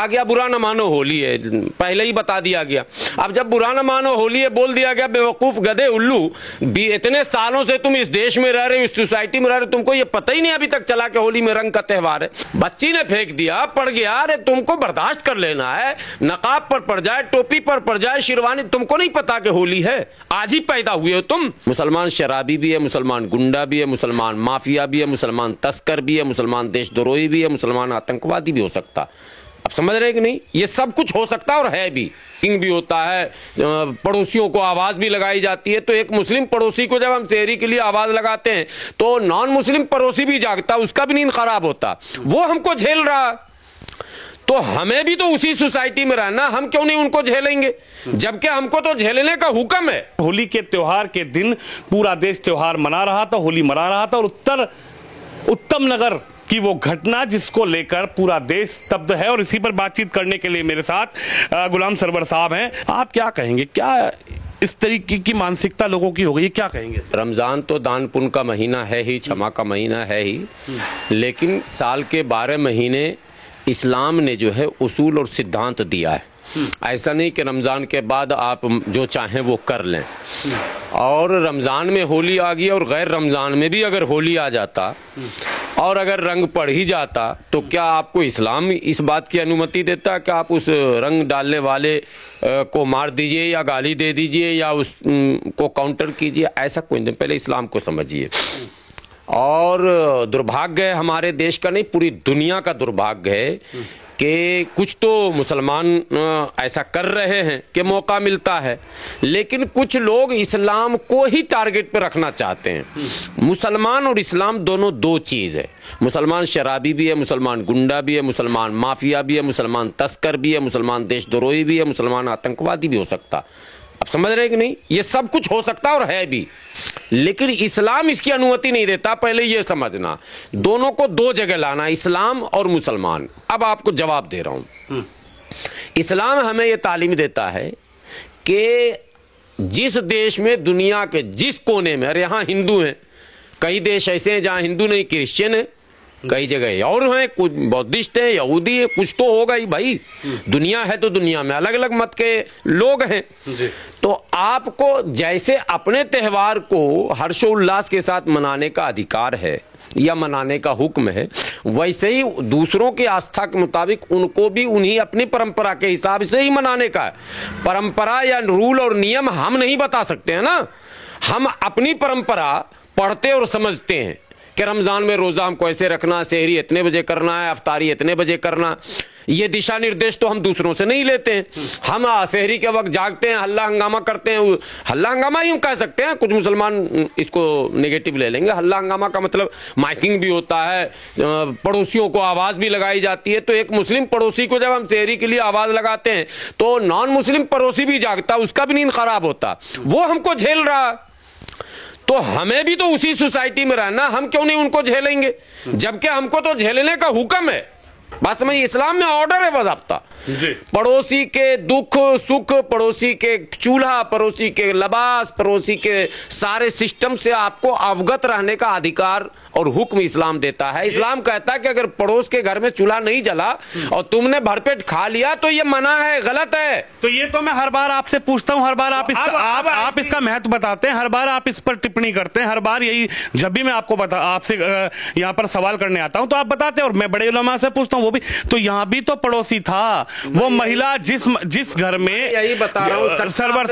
आ गया बुरा न मानो होली है, पहले ही बता दिया गया। अब जब बुरा न मानो होली है बोल दिया गया, बेवकूफ गधे उल्लू, इतने सालों से तुम इस देश में रह रहे हो, इस सोसाइटी में रह रहे हो, तुमको ये पता ही नहीं अभी तक चला कि होली में रंग का त्योहार है। बच्ची ने फेंक दिया, पड़ गया, अरे तुमको बर्दाश्त कर लेना है, नकाब पर पड़ जाए, टोपी पर पड़ जाए, शेरवानी, तुमको नहीं पता कि होली है, आज ही पैदा हुए हो तुम। मुसलमान शराबी भी है, मुसलमान गुंडा भी है, मुसलमान माफिया भी है, मुसलमान तस्कर भी है, मुसलमान देशद्रोही भी है, मुसलमान आतंकवादी भी हो सकता। अब समझ रहे कि नहीं, ये सब कुछ हो सकता है और है भी। किंग भी होता है, पड़ोसियों को आवाज भी लगाई जाती है। तो एक मुस्लिम पड़ोसी को जब हम शहरी के लिए आवाज लगाते हैं तो नॉन मुस्लिम पड़ोसी भी जागता, उसका भी नींद खराब होता, वो हमको झेल रहा। तो हमें भी तो उसी सोसाइटी में रहना, हम क्यों नहीं उनको झेलेंगे, जबकि हमको तो झेलने का हुक्म है। होली के त्योहार के दिन पूरा देश त्योहार मना रहा था, होली मना रहा था, और उत्तम नगर कि वो घटना जिसको लेकर पूरा देश स्तब्ध है। और इसी पर बातचीत करने के लिए मेरे साथ गुलाम सरवर साहब हैं। आप क्या कहेंगे, क्या इस तरीके की मानसिकता लोगों की हो गई, क्या कहेंगे? रमजान तो दान पुण्य का महीना है ही, क्षमा का महीना है ही, लेकिन साल के 12 महीने इस्लाम ने जो है उसूल और सिद्धांत दिया है। ऐसा नहीं कि रमज़ान के बाद आप जो चाहें वो कर लें। और रमज़ान में होली आ गई और गैर रमज़ान में भी अगर होली आ जाता और अगर रंग पड़ ही जाता तो क्या आपको इस्लाम इस बात की अनुमति देता कि आप उस रंग डालने वाले को मार दीजिए या गाली दे दीजिए या उस को काउंटर कीजिए? ऐसा कोई नहीं। पहले इस्लाम को समझिए। और दुर्भाग्य है हमारे देश का नहीं, पूरी दुनिया का दुर्भाग्य है कि कुछ तो मुसलमान ऐसा कर रहे हैं कि मौका मिलता है, लेकिन कुछ लोग इस्लाम को ही टारगेट पर रखना चाहते हैं। मुसलमान और इस्लाम दोनों दो चीज़ है। मुसलमान शराबी भी है, मुसलमान गुंडा भी है, मुसलमान माफिया भी है, मुसलमान तस्कर भी है, मुसलमान देशद्रोही भी है, मुसलमान आतंकवादी भी हो सकता। अब समझ रहे कि नहीं, ये सब कुछ हो सकता और है भी, लेकिन इस्लाम इसकी अनुमति नहीं देता। पहले ये समझना, दोनों को दो जगह लाना, इस्लाम और मुसलमान। अब आपको जवाब दे रहा हूं। इस्लाम हमें ये तालीम देता है कि जिस देश में दुनिया के जिस कोने में, अरे यहां हिंदू हैं, कई देश ऐसे हैं जहां हिंदू नहीं क्रिश्चियन है, कई जगह और हैं, कुछ बौद्धिस्ट हैं, यहूदी है, कुछ तो होगा ही भाई। दुनिया है तो दुनिया में अलग अलग मत के लोग हैं। तो आपको जैसे अपने त्योहार को हर्षोल्लास के साथ मनाने का अधिकार है या मनाने का हुक्म है, वैसे ही दूसरों की आस्था के मुताबिक उनको भी उन्हीं अपनी परंपरा के हिसाब से ही मनाने का है। परंपरा या रूल और नियम हम नहीं बता सकते हैं ना, हम अपनी परंपरा पढ़ते और समझते हैं कि रमज़ान में रोज़ा हमको ऐसे रखना, सहरी इतने बजे करना है, अफ्तारी इतने बजे करना। ये दिशा निर्देश तो हम दूसरों से नहीं लेते हैं। हम सहरी के वक्त जागते हैं, हल्ला हंगामा करते हैं। हल्ला हंगामा ही हम कह सकते हैं, कुछ मुसलमान इसको नेगेटिव ले लेंगे। हल्ला हंगामा का मतलब माइकिंग भी होता है, पड़ोसियों को आवाज़ भी लगाई जाती है। तो एक मुस्लिम पड़ोसी को जब हम सहरी के लिए आवाज़ लगाते हैं तो नॉन मुस्लिम पड़ोसी भी जागता, उसका भी नींद खराब होता, वो हमको झेल रहा। तो हमें भी तो उसी सोसाइटी में रहना, हम क्यों नहीं उनको झेलेंगे, जबकि हमको तो झेलने का हुक्म है। बात समझिए, इस्लाम में ऑर्डर है, बाज़ाब्ता। पड़ोसी के दुख सुख, पड़ोसी के चूल्हा, पड़ोसी के लिबास, पड़ोसी के सारे सिस्टम से आपको अवगत रहने का अधिकार और हुक्म इस्लाम देता है। इस्लाम कहता है कि अगर पड़ोस के घर में चूल्हा नहीं जला और तुमने भरपेट खा लिया तो ये मना है, गलत है। तो ये तो मैं हर बार आपसे पूछता हूं, हर बार आप इसका महत्व बताते हैं, हर बार आप इस पर टिप्पणी करते हैं, हर बार यही, जब भी मैं आपको आपसे यहाँ पर सवाल करने आता हूं तो आप बताते हैं, और मैं बड़े उलमा से पूछता हूं वो भी। तो यहाँ भी तो पड़ोसी था, वो महिला जिस घर में, यही बता रहा हूं सरवर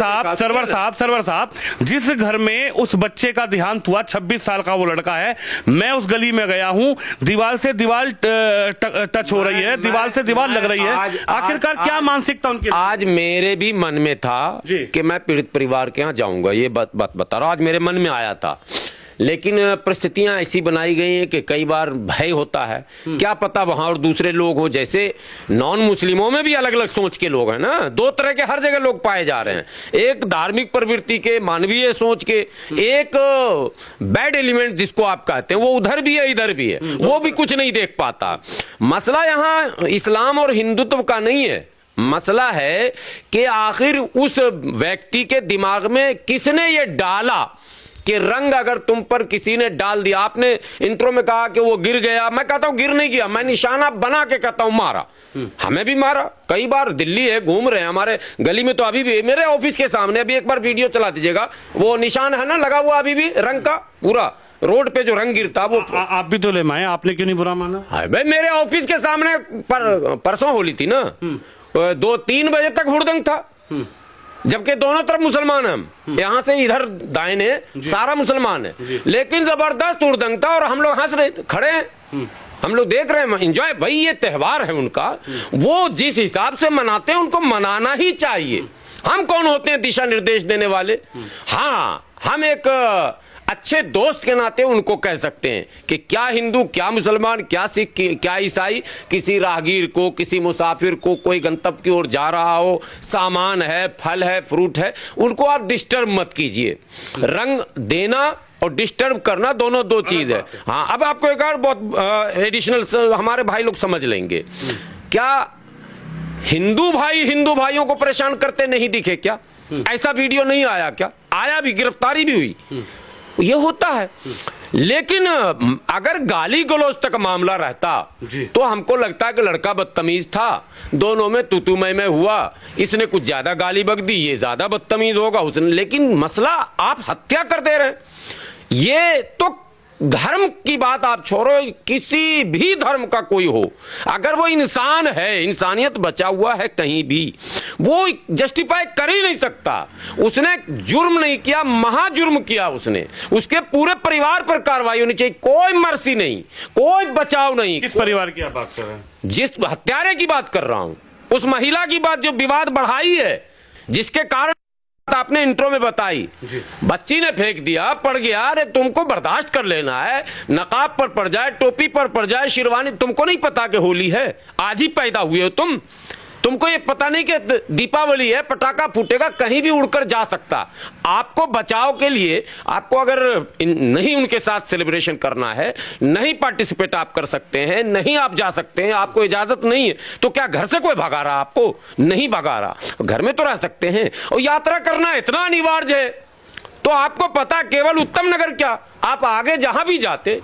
साहब, जिस घर में उस बच्चे का देहांत हुआ, 26 साल का वो लड़का है, मैं उस गली में गया हूं, दीवार से दीवार टच हो रही है, दीवार से दीवार लग रही है। आखिरकार क्या मानसिकता उनकी? आज मेरे भी मन में था कि मैं पीड़ित परिवार के यहाँ जाऊंगा, ये बात बता रहा हूं, आज मेरे मन में आया था, लेकिन परिस्थितियां ऐसी बनाई गई हैं कि कई बार भय होता है, क्या पता वहां और दूसरे लोग हो। जैसे नॉन मुस्लिमों में भी अलग अलग सोच के लोग हैं ना, दो तरह के हर जगह लोग पाए जा रहे हैं, एक धार्मिक प्रवृत्ति के, मानवीय सोच के, एक बैड एलिमेंट जिसको आप कहते हैं, वो उधर भी है इधर भी है, वो भी कुछ नहीं देख पाता। मसला यहाँ इस्लाम और हिंदुत्व का नहीं है, मसला है कि आखिर उस व्यक्ति के दिमाग में किसने ये डाला कि रंग अगर तुम पर किसी ने डाल दिया, आपने इंट्रो में कहा कि वो गिर गया, मैं कहता हूं गिर नहीं गया, मैं निशाना बना के कहता हूं मारा। हमें भी मारा कई बार, दिल्ली है, घूम रहे हैं हमारे गली में, तो अभी भी मेरे ऑफिस के सामने अभी एक बार वीडियो चला दीजिएगा, वो निशान है ना लगा हुआ अभी भी रंग का, पूरा रोड पे जो रंग गिरता वो आप भी तो ले माए, आपने क्यों नहीं बुरा माना? भाई मेरे ऑफिस के सामने परसों होली थी ना, 2-3 बजे तक हुड़दंग था, जबकि दोनों तरफ मुसलमान हैं हम, यहां से इधर दाहिने सारा मुसलमान है, लेकिन जबरदस्त हुड़दंग था और हम लोग हंस रहे खड़े हैं, हम लोग देख रहे हैं एंजॉय। भाई ये त्योहार है उनका, वो जिस हिसाब से मनाते हैं उनको मनाना ही चाहिए। हम कौन होते हैं दिशा निर्देश देने वाले? हाँ, हम एक अच्छे दोस्त के नाते उनको कह सकते हैं कि क्या हिंदू, क्या मुसलमान, क्या सिख, क्या ईसाई, किसी राहगीर को, किसी मुसाफिर को, कोई गंतव्य की ओर जा रहा हो, सामान है, फल है, फ्रूट है, उनको आप डिस्टर्ब मत कीजिए। रंग देना और डिस्टर्ब करना दोनों दो चीज है। हाँ, अब आपको एक और बहुत एडिशनल हमारे भाई लोग समझ लेंगे, क्या हिंदू भाइयों को परेशान करते नहीं दिखे क्या? ऐसा वीडियो नहीं आया क्या? आया भी, गिरफ्तारी भी हुई, ये होता है। लेकिन अगर गाली गलौज तक मामला रहता तो हमको लगता है कि लड़का बदतमीज था, दोनों में तू मैं हुआ, इसने कुछ ज्यादा गाली बक दी, ये ज्यादा बदतमीज होगा उसने। लेकिन मसला आप हत्या कर दे रहे हैं, ये तो धर्म की बात आप छोड़ो, किसी भी धर्म का कोई हो, अगर वो इंसान है, इंसानियत बचा हुआ है कहीं भी, वो जस्टिफाई कर ही नहीं सकता। उसने जुर्म नहीं किया, महाजुर्म किया उसने, उसके पूरे परिवार पर कार्रवाई होनी चाहिए, कोई मर्सी नहीं, कोई बचाव नहीं। किस परिवार की आप बात कर रहे हैं? जिस हत्यारे की बात कर रहा हूं, उस महिला की बात जो विवाद बढ़ाई है, जिसके कारण आपने इंट्रो में बताई, बच्ची ने फेंक दिया, पड़ गया, अरे तुमको बर्दाश्त कर लेना है, नकाब पर पड़ जाए, टोपी पर पड़ जाए, शेरवानी, तुमको नहीं पता कि होली है, आज ही पैदा हुए हो तुमको ये पता नहीं कि दीपावली है, पटाखा फूटेगा, कहीं भी उड़कर जा सकता। आपको बचाव के लिए, आपको अगर नहीं उनके साथ सेलिब्रेशन करना है, नहीं पार्टिसिपेट आप कर सकते हैं, नहीं आप जा सकते हैं, आपको इजाजत नहीं है, तो क्या घर से कोई भगा रहा? आपको नहीं भगा रहा, घर में तो रह सकते हैं। और यात्रा करना इतना अनिवार्य है तो आपको पता, केवल उत्तम नगर क्या, आप आगे जहां भी जाते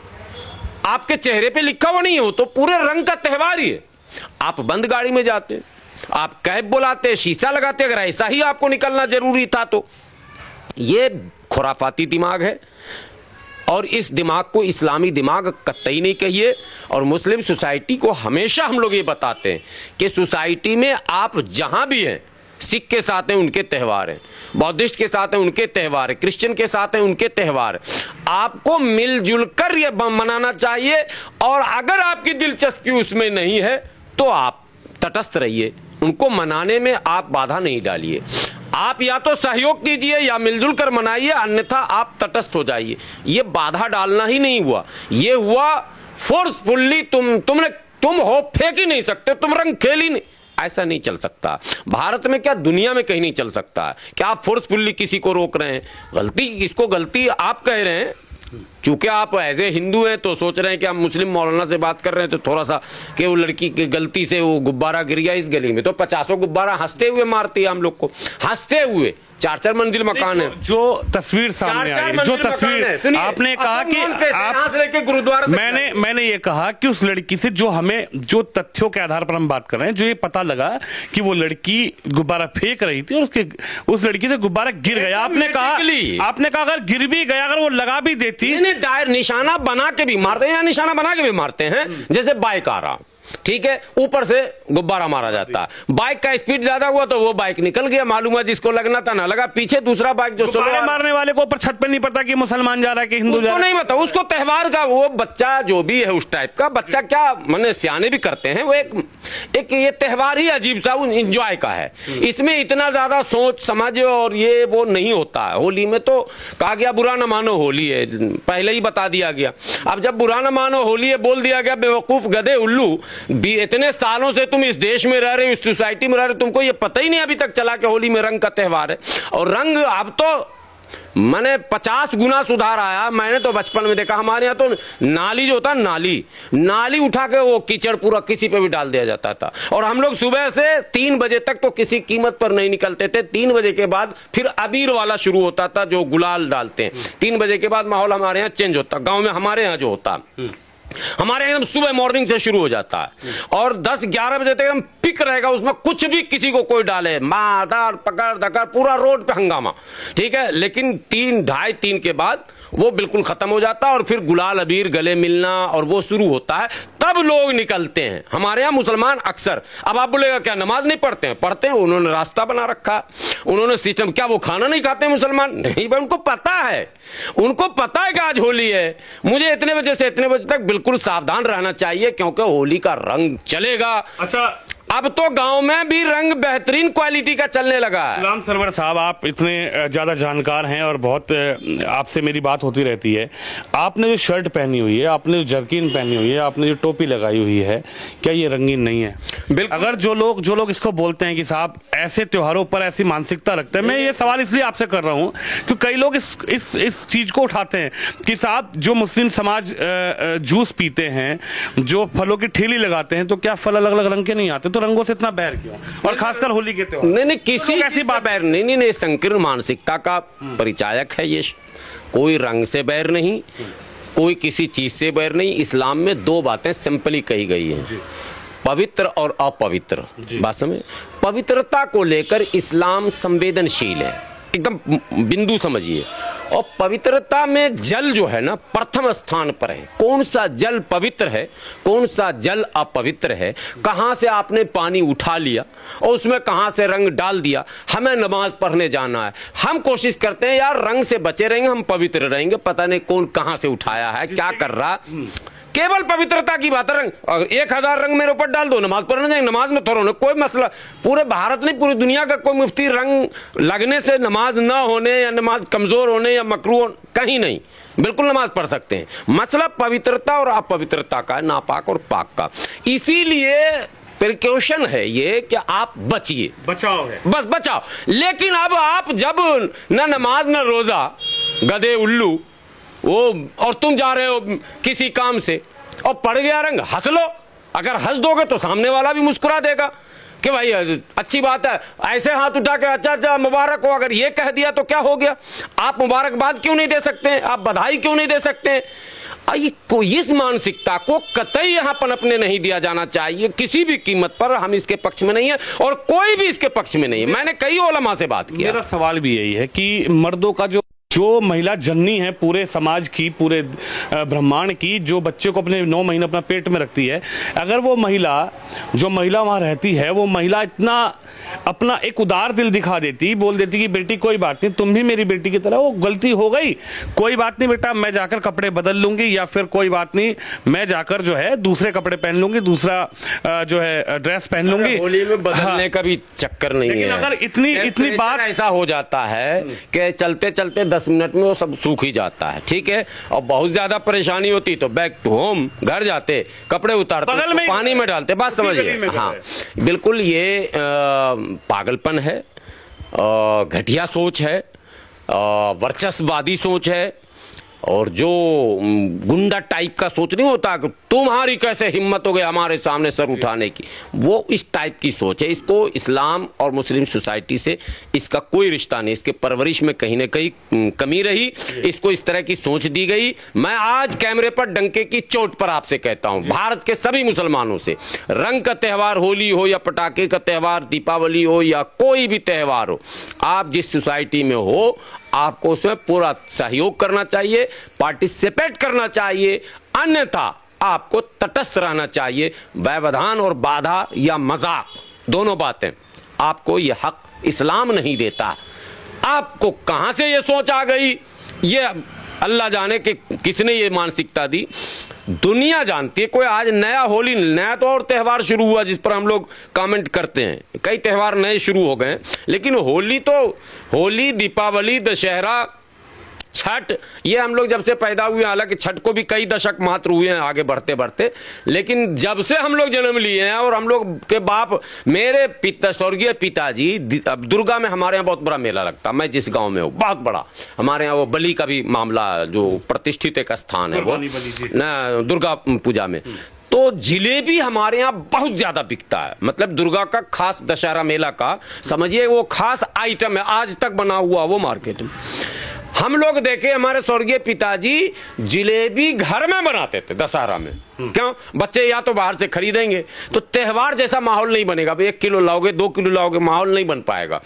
आपके चेहरे पे लिखा हुआ नहीं हो तो पूरे रंग का त्योहार ही है। आप बंद गाड़ी में जाते, आप कैब बुलाते, शीशा लगाते, अगर ऐसा ही आपको निकलना जरूरी था तो ये खुराफाती दिमाग है, और इस दिमाग को इस्लामी दिमाग कतई नहीं कहिए। और मुस्लिम सोसाइटी को हमेशा हम लोग ये बताते हैं कि सोसाइटी में आप जहां भी हैं, सिख के साथ हैं उनके त्यौहार हैं, बौद्धिस्ट के साथ हैं उनके त्यौहार हैं, क्रिश्चियन के साथ हैं उनके त्यौहार, आपको मिलजुल कर ये मनाना चाहिए। और अगर आपकी दिलचस्पी उसमें नहीं है तो आप तटस्थ रहिए, उनको मनाने में आप बाधा नहीं डालिए। आप या तो सहयोग कीजिए या मिलजुल कर मनाइए, अन्यथा आप तटस्थ हो जाइए। ये बाधा डालना ही नहीं हुआ, ये हुआ फोर्सफुल्ली, तुम हो फेंक ही नहीं सकते, तुम रंग खेल ही नहीं, ऐसा नहीं चल सकता। भारत में क्या, दुनिया में कहीं नहीं चल सकता। क्या आप फोर्सफुल्ली किसी को रोक रहे हैं? गलती, इसको गलती आप कह रहे हैं, चूंकि आप एज ए हिंदू हैं तो सोच रहे हैं कि हम मुस्लिम मौलाना से बात कर रहे हैं तो थोड़ा सा कि वो लड़की की गलती से वो गुब्बारा गिर गया इस गली में, तो 50 गुब्बारा हंसते हुए मारती है हम लोग को, हंसते हुए। 4-4 मंजिल मकान है, जो तस्वीर सामने आई, जो तस्वीर आपने कहा कि आप लेके गुरुद्वारा, मैंने ये कहा कि उस लड़की से जो हमें, जो तथ्यों के आधार पर हम बात कर रहे हैं, जो ये पता लगा कि वो लड़की गुब्बारा फेंक रही थी और उस लड़की से गुब्बारा गिर गया। आपने कहा अगर गिर भी गया, अगर वो लगा भी देती, डायर निशाना बना के भी मारते हैं या निशाना बना के भी मारते हैं। जैसे बाइक आ रहा, ठीक है, ऊपर से गुब्बारा मारा जाता है, बाइक का स्पीड ज्यादा हुआ तो वो बाइक निकल गया, मालूम है जिसको लगना था ना लगा, पीछे दूसरा बाइक जो मारने वाले को ऊपर छत पे नहीं पता कि मुसलमान जा रहा है कि हिंदू जा रहा है, नहीं पता, उसको त्योहार का, वो बच्चा जो भी है उस टाइप का बच्चा, क्या माने सियाने भी करते हैं, वो एक ये त्योहार ही अजीब सा इंजॉय का है, इसमें इतना ज्यादा सोच समझ और ये वो नहीं होता है। होली में तो कहा गया बुरा न मानो होली है, पहले ही बता दिया गया। अब जब बुरा न मानो होली है बोल दिया गया, बेवकूफ गधे उल्लू, इतने सालों से तुम इस देश में रह रहे हो, इस सोसाइटी में रह रहे हो, तुमको ये पता ही नहीं अभी तक चला कि होली में रंग का त्यौहार है। और रंग अब तो मैंने 50 गुना सुधार आया। मैंने तो बचपन में देखा, हमारे यहाँ तो नाली जो होता है, नाली उठा के वो कीचड़ पूरा किसी पे भी डाल दिया जाता था। और हम लोग सुबह से 3 बजे तक तो किसी कीमत पर नहीं निकलते थे। 3 बजे के बाद फिर अबीर वाला शुरू होता था, जो गुलाल डालते हैं। 3 बजे के बाद माहौल हमारे यहाँ चेंज होता, गाँव में हमारे यहाँ जो होता, हमारे एकदम सुबह मॉर्निंग से शुरू हो जाता है और 10-11 बजे तक एकदम पिक रहेगा। उसमें कुछ भी किसी को कोई डाले, मार पकड़ धकड़, पूरा रोड पे हंगामा, ठीक है। लेकिन 2:30-3 के बाद वो बिल्कुल खत्म हो जाता है और फिर गुलाल अबीर गले मिलना और वो शुरू होता है। तब लोग निकलते हैं। हमारे यहाँ मुसलमान अक्सर, अब आप बोलेगा क्या नमाज नहीं पढ़ते हैं? पढ़ते हैं, उन्होंने रास्ता बना रखा, उन्होंने सिस्टम। क्या वो खाना नहीं खाते मुसलमान? नहीं भाई, उनको पता है, उनको पता है कि आज होली है, मुझे इतने बजे से इतने बजे तक बिल्कुल सावधान रहना चाहिए, क्योंकि होली का रंग चलेगा। अच्छा, अब तो गांव में भी रंग बेहतरीन क्वालिटी का चलने लगा है। गुलाम सरवर साहब, आप इतने ज्यादा जानकार हैं और बहुत आपसे मेरी बात होती रहती है। आपने जो शर्ट पहनी हुई है, आपने जो जर्किन पहनी हुई है, आपने जो टोपी लगाई हुई है, क्या ये रंगीन नहीं है? बिल्कुल। अगर जो लोग इसको बोलते हैं कि साहब ऐसे त्योहारों पर ऐसी मानसिकता रखते हैं, मैं ये सवाल इसलिए आपसे कर रहा हूं कि कई लोग इस चीज को उठाते हैं कि साहब जो मुस्लिम समाज जूस पीते हैं, जो फलों की ठेली लगाते हैं, तो क्या फल अलग अलग रंग के नहीं आते? तो रंगों से इतना बैर क्यों? और खासकर होली के त्योहार। नहीं, किसी ऐसी बात बैर नहीं, संकीर्ण मानसिकता का परिचायक है ये। कोई रंग से बैर नहीं, कोई किसी चीज से बैर नहीं। इस्लाम में 2 बातें सिंपली कही गई हैं, पवित्र और अपवित्र। बात समझ, पवित्रता को लेकर इस्लाम संवेदनशील है, एकदम बिंदु समझिए। और पवित्रता में जल जो है ना, प्रथम स्थान पर है। कौन सा जल पवित्र है, कौन सा जल अपवित्र है, कहां से आपने पानी उठा लिया और उसमें कहां से रंग डाल दिया। हमें नमाज पढ़ने जाना है, हम कोशिश करते हैं यार रंग से बचे रहेंगे, हम पवित्र रहेंगे। पता नहीं कौन कहां से उठाया है, क्या कर रहा। केवल पवित्रता की बात है। रंग 1000 रंग मेरे ऊपर डाल दो, नमाज पढ़ने जाएंगे, नमाज में थोड़ा कोई मसला। पूरे भारत नहीं, पूरी दुनिया का कोई मुफ्ती रंग लगने से नमाज ना होने या नमाज कमजोर होने या मकरूह होने, कहीं नहीं, बिल्कुल नमाज पढ़ सकते हैं। मसला पवित्रता और अपवित्रता का, नापाक और पाक का। इसीलिए प्रिकॉशन है ये कि आप बचिए, बचाव है, बस बचाओ। लेकिन अब आप जब न नमाज न रोजा, गधे उल्लू वो, और तुम जा रहे हो किसी काम से और पड़ गया रंग, हंस लो। अगर हंस दोगे तो सामने वाला भी मुस्कुरा देगा कि भाई अच्छी बात है। ऐसे हाथ उठा के अच्छा मुबारक हो, अगर ये कह दिया तो क्या हो गया? आप मुबारकबाद क्यों नहीं दे सकते हैं? आप बधाई क्यों नहीं दे सकते हैं? इस मानसिकता को कतई यहाँ पनपने नहीं दिया जाना चाहिए किसी भी कीमत पर। हम इसके पक्ष में नहीं है और कोई भी इसके पक्ष में नहीं है। मैंने कई उलमा से बात किया। मेरा सवाल भी यही है कि मर्दों का जो महिला जननी है पूरे समाज की, पूरे ब्रह्मांड की, जो बच्चे को अपने 9 महीने अपना पेट में रखती है, अगर वो महिला वहां रहती है, वो महिला इतना अपना एक उदार दिल दिखा देती, बोल देती कि बेटी कोई बात नहीं, तुम भी मेरी बेटी की तरह, वो गलती हो गई, कोई बात नहीं बेटा, मैं जाकर कपड़े बदल लूंगी, या फिर कोई बात नहीं मैं जाकर जो है दूसरे कपड़े पहन लूंगी, दूसरा जो है ड्रेस पहन लूंगी। होली में बदलने का भी चक्कर नहीं है। अगर इतनी बात ऐसा हो जाता है कि चलते चलते 10 मिनट में वो सब सूख ही जाता है, ठीक है। और बहुत ज्यादा परेशानी होती तो बैक टू होम, घर जाते, कपड़े उतारते, तो पानी में डालते। बात समझिए। हाँ, बिल्कुल ये पागलपन है, घटिया सोच है, वर्चस्ववादी सोच है, और जो गुंडा टाइप का सोच नहीं होता कि तुम्हारी कैसे हिम्मत हो गई हमारे सामने सर उठाने की, वो इस टाइप की सोच है। इसको इस्लाम और मुस्लिम सोसाइटी से इसका कोई रिश्ता नहीं। इसके परवरिश में कहीं ना कहीं कमी रही, इसको इस तरह की सोच दी गई। मैं आज कैमरे पर डंके की चोट पर आपसे कहता हूं, भारत के सभी मुसलमानों से, रंग का त्यौहार होली हो या पटाखे का त्यौहार दीपावली हो या कोई भी त्यौहार हो, आप जिस सोसाइटी में हो आपको उसमें पूरा सहयोग करना चाहिए, पार्टिसिपेट करना चाहिए, अन्यथा आपको तटस्थ रहना चाहिए। व्यवधान और बाधा या मजाक दोनों बातें आपको ये हक इस्लाम नहीं देता। आपको कहां से ये सोच आ गई, ये अल्लाह जाने कि किसने ये मानसिकता दी, दुनिया जानती है। कोई आज नया होली, नया तो और त्यौहार शुरू हुआ जिस पर हम लोग कमेंट करते हैं, कई त्यौहार नए शुरू हो गए, लेकिन होली तो होली, दीपावली, दशहरा, छठ ये हम लोग जब से पैदा हुए, हालांकि छठ को भी कई दशक मात्र हुए हैं आगे बढ़ते बढ़ते, लेकिन जब से हम लोग जन्म लिए हैं और हम लोग के बाप, मेरे पिता स्वर्गीय पिताजी, अब दुर्गा में हमारे यहाँ बहुत बड़ा मेला लगता है। मैं जिस गांव में हूँ बहुत बड़ा, हमारे यहाँ वो बलि का भी मामला, जो प्रतिष्ठित एक स्थान है वो ना दुर्गा पूजा में, तो जिलेबी हमारे यहाँ बहुत ज्यादा बिकता है। मतलब दुर्गा का खास दशहरा मेला का समझिए वो खास आइटम है, आज तक बना हुआ वो मार्केट में। हम लोग देखे हमारे स्वर्गीय पिताजी जिलेबी घर में बनाते थे दशहरा में। क्यों? बच्चे या तो बाहर से खरीदेंगे तो त्योहार जैसा माहौल नहीं बनेगा। 1 किलो लाओगे 2 किलो लाओगे, माहौल नहीं बन पाएगा।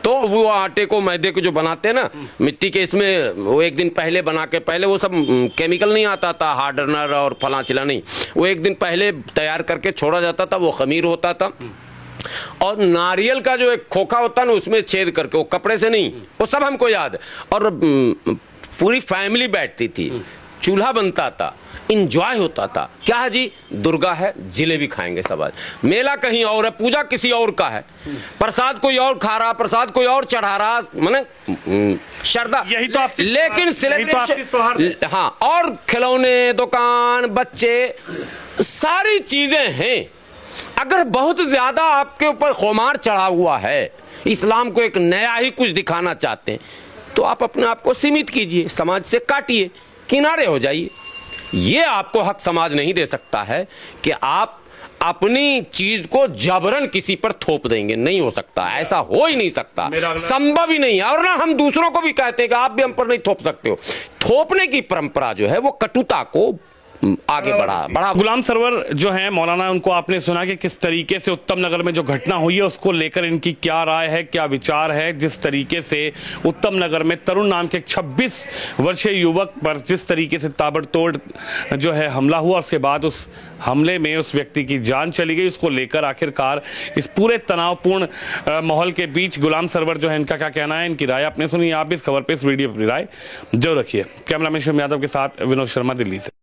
तो वो आटे को मैदे को जो बनाते हैं ना मिट्टी के, इसमें वो एक दिन पहले बना के, पहले वो सब केमिकल नहीं आता था, हार्डनर और फला चिला नहीं, वो एक दिन पहले तैयार करके छोड़ा जाता था, वो खमीर होता था। और नारियल का जो एक खोखा होता है ना उसमें छेद करके, वो कपड़े से नहीं, वो सब हमको याद है। और पूरी फैमिली बैठती थी, चूल्हा बनता था, इंजॉय होता था। क्या है जी? दुर्गा है, जिलेबी खाएंगे सब। आज मेला कहीं और है, पूजा किसी और का है, प्रसाद कोई और खा रहा, प्रसाद कोई और चढ़ा रहा, माने श्रद्धा। यही तो आपसे, लेकिन सेलिब्रेशन, हाँ, और खिलौने, दुकान, बच्चे, सारी चीजें हैं। अगर बहुत ज्यादा आपके ऊपर खुमार चढ़ा हुआ है, इस्लाम को एक नया ही कुछ दिखाना चाहते हैं, तो आप अपने आप को सीमित कीजिए, समाज से काटिए, किनारे हो जाइए। ये आपको हक समाज नहीं दे सकता है कि आप अपनी चीज को जबरन किसी पर थोप देंगे। नहीं हो सकता, ऐसा हो ही नहीं सकता, संभव ही नहीं है। और ना हम दूसरों को भी कहते हैं कि आप भी हम पर नहीं थोप सकते हो। थोपने की परंपरा जो है वो कटुता को आगे बढ़ा। गुलाम सरवर जो है मौलाना, उनको आपने सुना कि किस तरीके से उत्तम नगर में जो घटना हुई है उसको लेकर इनकी क्या राय है, क्या विचार है। जिस तरीके से उत्तम नगर में तरुण नाम के एक 26 वर्षीय युवक पर जिस तरीके से ताबड़तोड़ जो है हमला हुआ, उसके बाद उस हमले में उस व्यक्ति की जान चली गई, उसको लेकर आखिरकार इस पूरे तनावपूर्ण माहौल के बीच गुलाम सरवर जो है इनका क्या कहना है, इनकी राय आपने सुनी। आप इस खबर पर, इस वीडियो पर राय जरूर रखिए। कैमरामैन शिवम यादव के साथ विनोद शर्मा, दिल्ली से।